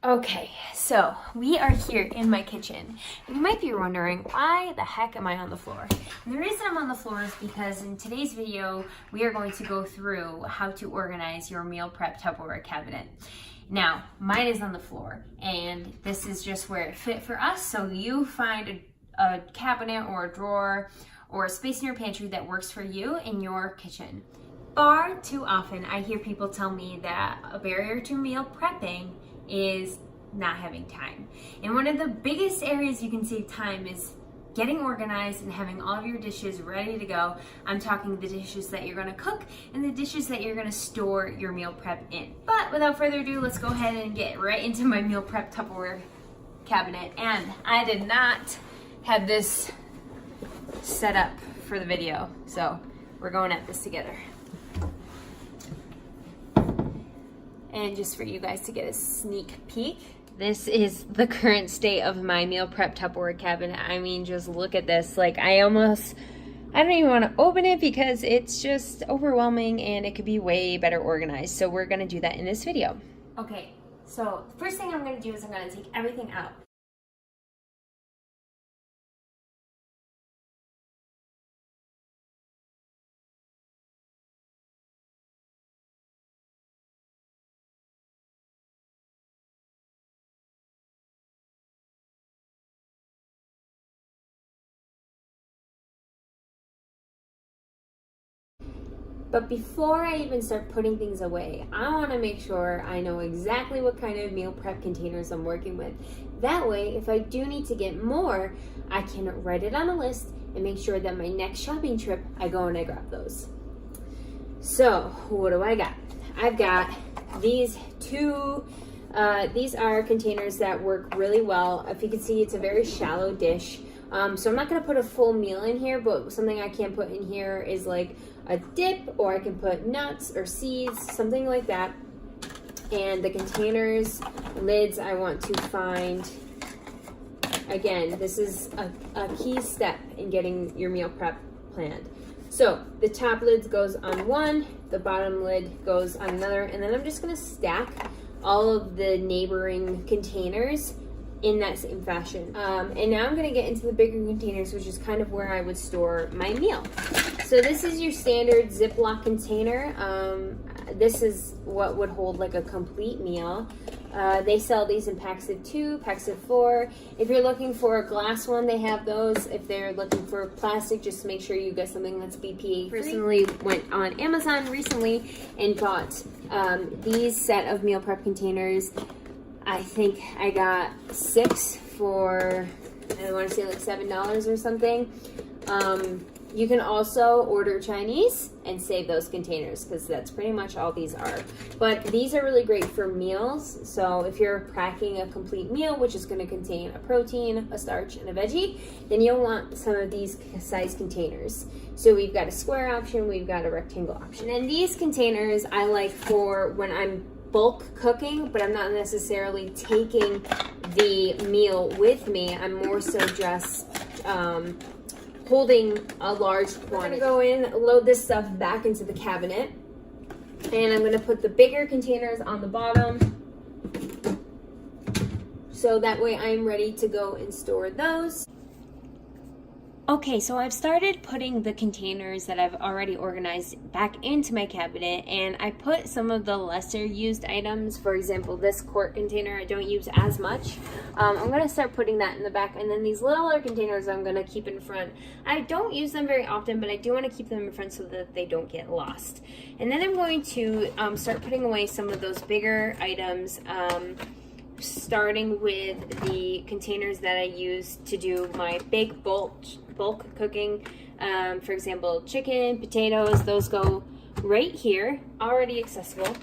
Okay, so we are here in my kitchen. You might be wondering, why the heck am I on the floor? And the reason I'm on the floor is because in today's video, we are going to go through how to organize your meal prep Tupperware cabinet. Now, mine is on the floor, and this is just where it fit for us, so you find a cabinet or a drawer or a space in your pantry that works for you in your kitchen. Far too often, I hear people tell me that a barrier to meal prepping is not having time. And one of the biggest areas you can save time is getting organized and having all of your dishes ready to go. I'm talking the dishes that you're gonna cook and the dishes that you're gonna store your meal prep in. But without further ado, let's go ahead and get right into my meal prep Tupperware cabinet. And I did not have this set up for the video, so we're going at this together. And just for you guys to get a sneak peek, this is the current state of my meal prep Tupperware cabinet. I mean, just look at this. Like, I don't even want to open it because it's just overwhelming and it could be way better organized. So we're gonna do that in this video. Okay, so the first thing I'm gonna do is I'm gonna take everything out. But before I even start putting things away, I want to make sure I know exactly what kind of meal prep containers I'm working with. That way, if I do need to get more, I can write it on a list and make sure that my next shopping trip, I go and I grab those. So, what do I got? I've got these two, these are containers that work really well. If you can see, it's a very shallow dish. So I'm not going to put a full meal in here, but something I can put in here is like a dip, or I can put nuts or seeds, something like that. And the containers, lids, I want to find, again, this is a key step in getting your meal prep planned. So the top lid goes on one, the bottom lid goes on another, and then I'm just going to stack all of the neighboring containers in that same fashion. And now I'm going to get into the bigger containers, which is kind of where I would store my meal. So this is your standard Ziploc container. This is what would hold like a complete meal. They sell these in packs of 2, packs of 4. If you're looking for a glass one, they have those. If they're looking for plastic, just make sure you get something that's BPA free. Personally went on Amazon recently and bought these set of meal prep containers. I think I got 6 for, I want to say like $7 or something. You can also order Chinese and save those containers because that's pretty much all these are. But these are really great for meals. So if you're packing a complete meal, which is going to contain a protein, a starch, and a veggie, then you'll want some of these size containers. So we've got a square option, we've got a rectangle option. And these containers I like for when I'm bulk cooking, but I'm not necessarily taking the meal with me. I'm more so just holding a large quantity. I'm gonna go in, load this stuff back into the cabinet, and I'm gonna put the bigger containers on the bottom, so that way I'm ready to go and store those. Okay, so I've started putting the containers that I've already organized back into my cabinet, and I put some of the lesser used items. For example, this quart container I don't use as much. I'm going to start putting that in the back, and then these littler containers I'm going to keep in front. I don't use them very often, but I do want to keep them in front so that they don't get lost. And then I'm going to start putting away some of those bigger items, starting with the containers that I use to do my big bulk cooking. For example, chicken, potatoes, those go right here, already accessible.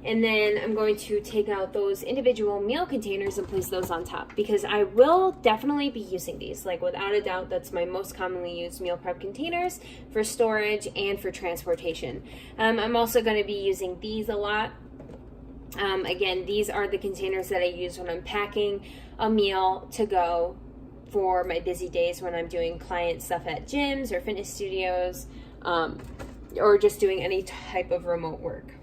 And then I'm going to take out those individual meal containers and place those on top, because I will definitely be using these. Like, without a doubt, that's my most commonly used meal prep containers for storage and for transportation. I'm also going to be using these a lot. Again, these are the containers that I use when I'm packing a meal to go for my busy days when I'm doing client stuff at gyms or fitness studios, or just doing any type of remote work.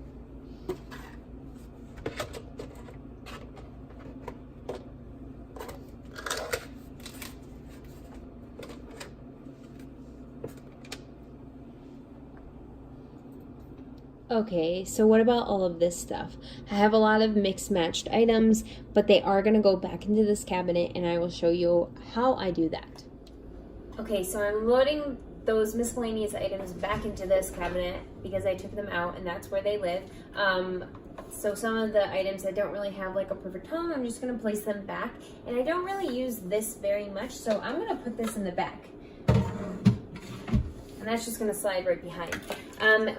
Okay, so what about all of this stuff? I have a lot of mixed matched items, but they are going to go back into this cabinet, and I will show you how I do that. Okay, so I'm loading those miscellaneous items back into this cabinet because I took them out and that's where they live. So some of the items that don't really have like a perfect home, I'm just going to place them back. And I don't really use this very much, so I'm going to put this in the back. And that's just gonna slide right behind.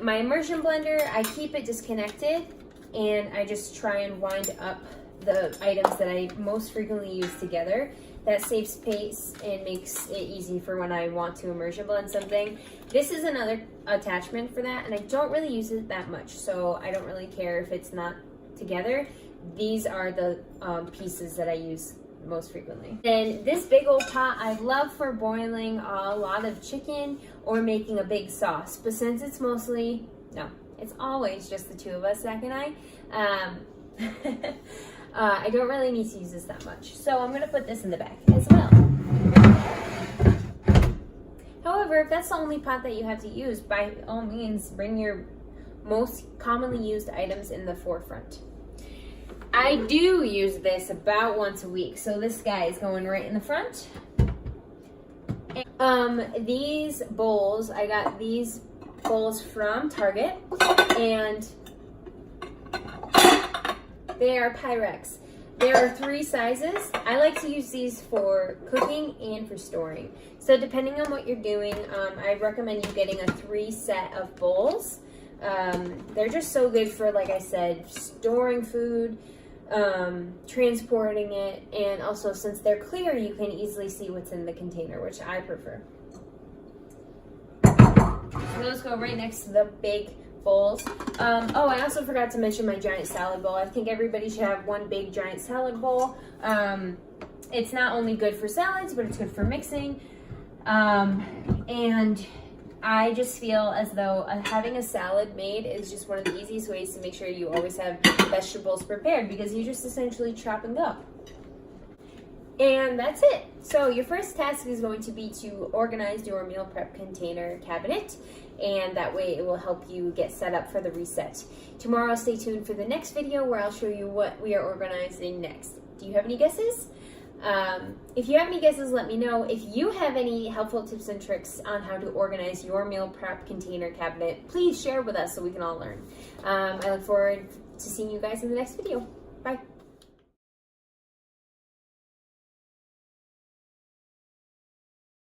My immersion blender, I keep it disconnected and I just try and wind up the items that I most frequently use together. That saves space and makes it easy for when I want to immersion blend something. This is another attachment for that, and I don't really use it that much, so I don't really care if it's not together. These are the pieces that I use most frequently. And this big old pot I love for boiling a lot of chicken or making a big sauce, but since it's it's always just the two of us, Zach and I, I don't really need to use this that much. So I'm gonna put this in the back as well. However, if that's the only pot that you have to use, by all means, bring your most commonly used items in the forefront. I do use this about once a week, so this guy is going right in the front. These bowls, I got these bowls from Target, and they are Pyrex. There are 3 sizes. I like to use these for cooking and for storing. So depending on what you're doing, I recommend you getting a 3 set of bowls. They're just so good for, like I said, storing food, transporting it, and also since they're clear, you can easily see what's in the container, which I prefer. So those go right next to the big bowls. Oh, I also forgot to mention my giant salad bowl. I think everybody should have one big giant salad bowl. It's not only good for salads, but it's good for mixing. And I just feel as though having a salad made is just one of the easiest ways to make sure you always have vegetables prepared, because you just essentially chop and go. And that's it. So your first task is going to be to organize your meal prep container cabinet, and that way it will help you get set up for the reset. Tomorrow, stay tuned for the next video where I'll show you what we are organizing next. Do you have any guesses? If you have any guesses, let me know. If you have any helpful tips and tricks on how to organize your meal prep container cabinet, please share with us so we can all learn. I look forward to seeing you guys in the next video. Bye.